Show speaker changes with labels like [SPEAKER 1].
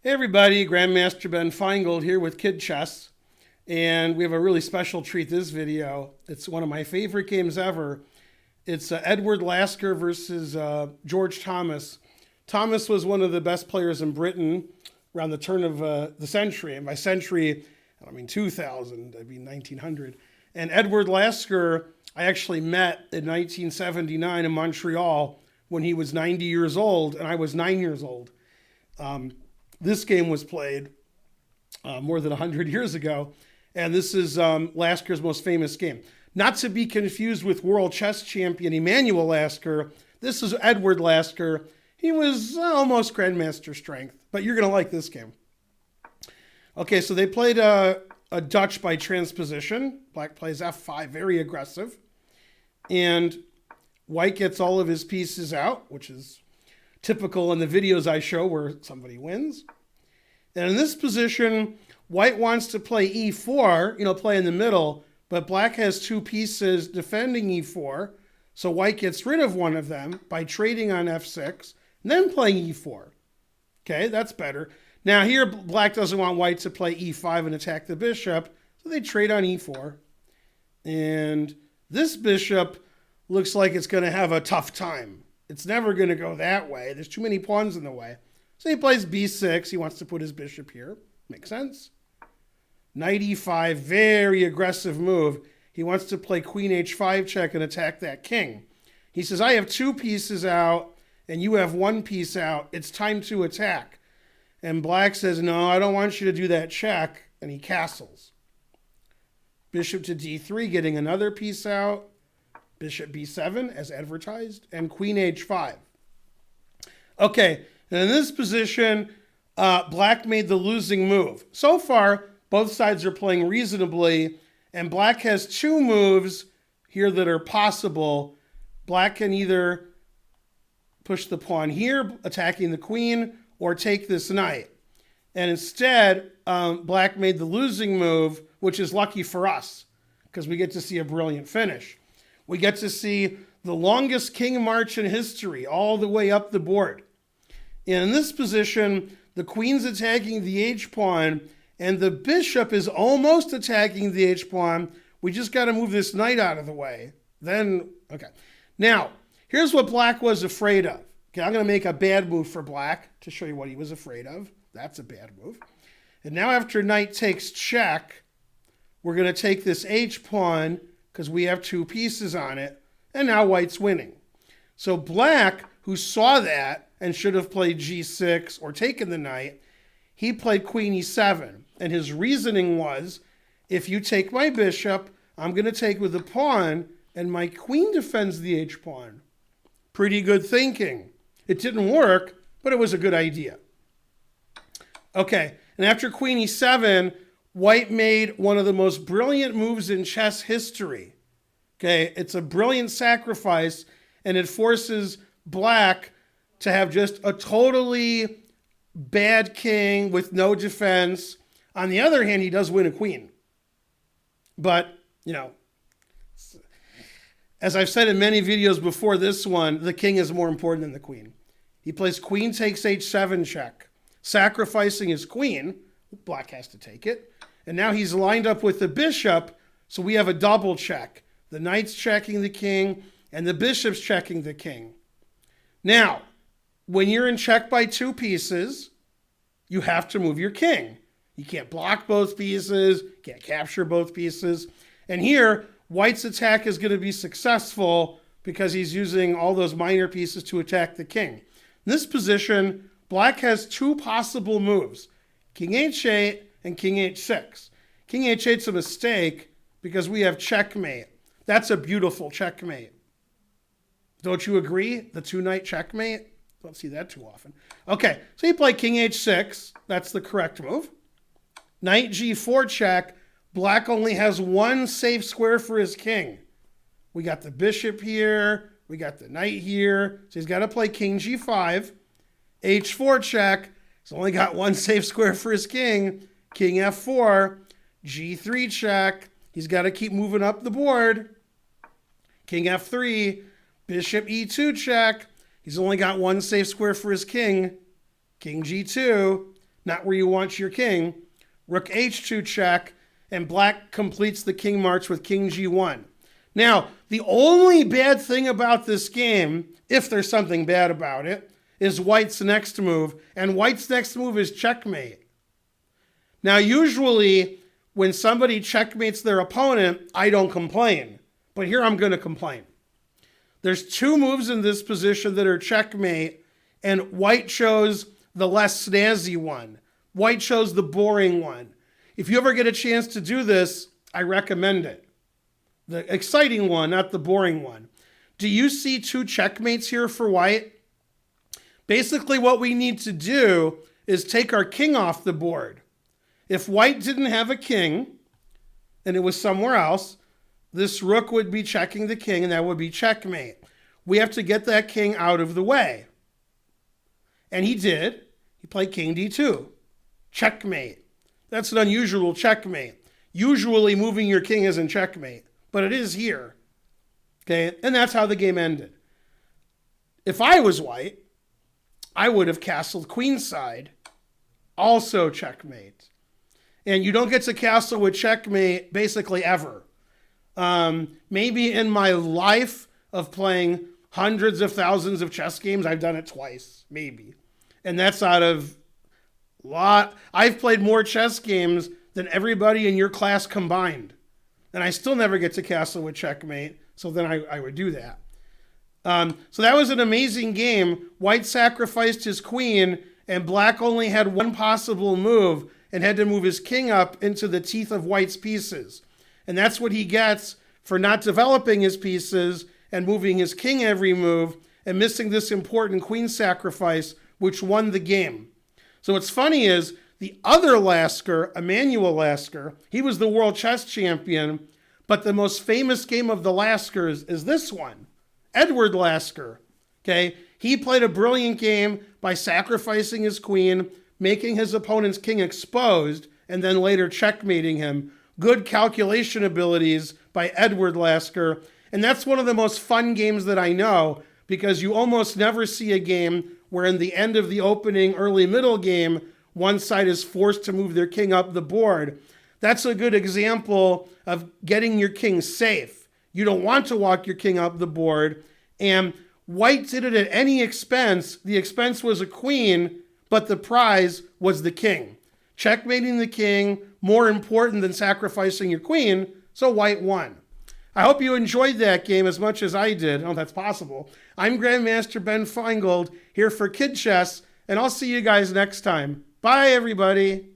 [SPEAKER 1] Hey everybody, Grandmaster Ben Finegold here with Kid Chess, and we have a really special treat this video. It's one of my favorite games ever. It's Edward Lasker versus George Thomas. Thomas was one of the best players in Britain around the turn of the century, and by century, I don't mean 2000, I mean 1900. And Edward Lasker, I actually met in 1979 in Montreal when he was 90 years old, and I was 9 years old. This game was played more than 100 years ago, and this is Lasker's most famous game. Not to be confused with world chess champion Emanuel Lasker. This is Edward Lasker. He was almost Grandmaster strength, but you're going to like this game. Okay, so they played a Dutch by transposition. Black plays f5, very aggressive. And White gets all of his pieces out, which is typical in the videos I show where somebody wins. And in this position, White wants to play e4, play in the middle, but Black has two pieces defending e4, so White gets rid of one of them by trading on f6, and then playing e4. Okay, that's better. Now here, Black doesn't want White to play e5 and attack the bishop, so they trade on e4. And this bishop looks like it's going to have a tough time. It's never going to go that way. There's too many pawns in the way. So he plays b6. He wants to put his bishop here. Makes sense. Knight e5, very aggressive move. He wants to play queen h5 check and attack that king. He says, I have two pieces out and you have one piece out. It's time to attack. And Black says, no, I don't want you to do that check. And he castles. Bishop to d3, getting another piece out. Bishop b7 as advertised, and queen h5. Okay, and in this position, Black made the losing move. So far, both sides are playing reasonably, and Black has two moves here that are possible. Black can either push the pawn here, attacking the queen, or take this knight. And instead, Black made the losing move, which is lucky for us, because we get to see a brilliant finish. We get to see the longest king march in history all the way up the board. And in this position, the queen's attacking the h-pawn, and the bishop is almost attacking the h-pawn. We just got to move this knight out of the way. Then, okay. Now, here's what Black was afraid of. Okay, I'm going to make a bad move for Black to show you what he was afraid of. That's a bad move. And now after knight takes check, we're going to take this h-pawn, because we have two pieces on it, and now White's winning. So Black, who saw that and should have played g6 or taken the knight, he played queen e7. And his reasoning was, if you take my bishop, I'm going to take with the pawn, and my queen defends the h-pawn. Pretty good thinking. It didn't work, but it was a good idea. Okay, and after queen e7, White made one of the most brilliant moves in chess history. Okay, it's a brilliant sacrifice, and it forces Black to have just a totally bad king with no defense. On the other hand, he does win a queen. But, as I've said in many videos before this one, the king is more important than the queen. He plays queen takes h7 check, sacrificing his queen. Black has to take it. And now he's lined up with the bishop, so we have a double check. The knight's checking the king, and the bishop's checking the king. Now, when you're in check by two pieces, you have to move your king. You can't block both pieces, can't capture both pieces. And here, White's attack is going to be successful because he's using all those minor pieces to attack the king. In this position, Black has two possible moves, king h8 and king h6. King h8's a mistake because we have checkmate. That's a beautiful checkmate. Don't you agree? The two-knight checkmate? Don't see that too often. Okay, so you play king h6. That's the correct move. Knight g4 check. Black only has one safe square for his king. We got the bishop here. We got the knight here. So he's got to play king g5. h4 check. He's only got one safe square for his king. King f4. g3 check. He's got to keep moving up the board. King f3. Bishop e2 check. He's only got one safe square for his king. King g2. not where you want your king. Rook h2 check, and black completes the king march with king g1. Now, the only bad thing about this game, if there's something bad about it, is white's next move, and white's next move is checkmate. Now, usually, when somebody checkmates their opponent, I don't complain. But here I'm going to complain. There's two moves in this position that are checkmate, and white chose the less snazzy one. White chose the boring one. If you ever get a chance to do this, I recommend it. The exciting one, not the boring one. Do you see two checkmates here for white? Basically, what we need to do is take our king off the board. If white didn't have a king, and it was somewhere else, this rook would be checking the king, and that would be checkmate. We have to get that king out of the way. And he did. He played king d2. Checkmate. That's an unusual checkmate. Usually moving your king isn't checkmate, but it is here. Okay, and that's how the game ended. If I was white, I would have castled queenside. Also checkmate. And you don't get to castle with checkmate basically ever. Maybe in my life of playing hundreds of thousands of chess games, I've done it twice, maybe. And that's out of a lot. I've played more chess games than everybody in your class combined. And I still never get to castle with checkmate. So then I would do that. So that was an amazing game. White sacrificed his queen, and black only had one possible move and had to move his king up into the teeth of white's pieces. And that's what he gets for not developing his pieces and moving his king every move and missing this important queen sacrifice, which won the game. So what's funny is the other Lasker, Emanuel Lasker, he was the world chess champion, but the most famous game of the Laskers is this one, Edward Lasker. Okay, he played a brilliant game by sacrificing his queen, making his opponent's king exposed, and then later checkmating him. Good calculation abilities by Edward Lasker. And that's one of the most fun games that I know, because you almost never see a game where in the end of the opening, early middle game, one side is forced to move their king up the board. That's a good example of getting your king safe. You don't want to walk your king up the board. And white did it at any expense. The expense was a queen, but the prize was the king. Checkmating the king, more important than sacrificing your queen, so white won. I hope you enjoyed that game as much as I did. Oh, that's possible. I'm Grandmaster Ben Finegold, here for Kid Chess, and I'll see you guys next time. Bye, everybody.